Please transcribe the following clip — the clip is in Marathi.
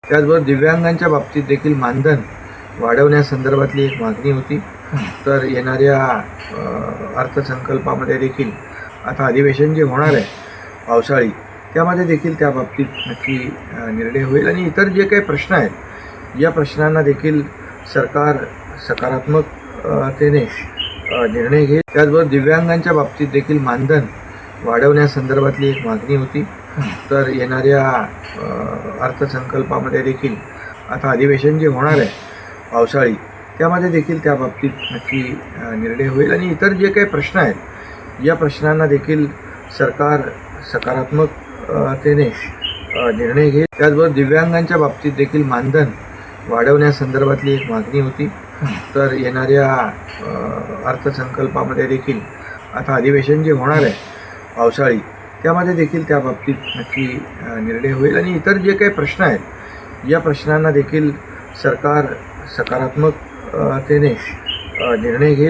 त्याचबरोबर दिव्यांगांच्या बाबतीत देखील मानधन वाढवण्यासंदर्भातली एक मागणी होती. तर येणाऱ्या अर्थसंकल्पामध्ये देखील आता अधिवेशन जे होणार आहे पावसाळी, त्यामध्ये देखील त्या बाबतीत नक्की निर्णय होईल. आणि इतर जे काही प्रश्न आहेत या प्रश्नांना देखील सरकार सकारात्मकतेने निर्णय घेईल. त्याचबरोबर दिव्यांगांच्या बाबतीत देखील मानधन वाढवण्यासंदर्भातली एक मागणी होती. तर येणाऱ्या अर्थसंकल्पामध्ये देखील आता अधिवेशन जे होणार आहे पावसाळी, त्यामध्ये देखील त्या बाबतीत नक्की निर्णय होईल. आणि इतर जे काही प्रश्न आहेत या प्रश्नांना देखील सरकार सकारात्मकतेने निर्णय घेईल. त्याचबरोबर दिव्यांगांच्या बाबतीत देखील मानधन वाढवण्यासंदर्भातली एक मागणी होती. तर येणाऱ्या अर्थसंकल्पामध्ये देखील आता अधिवेशन जे होणार आहे पावसाळी, त्यामध्ये देखील त्या बाबतीत नक्की निर्णय होईल. आणि इतर जे काही प्रश्न आहेत या प्रश्नांना देखील सरकार सकारात्मकतेने निर्णय घेईल.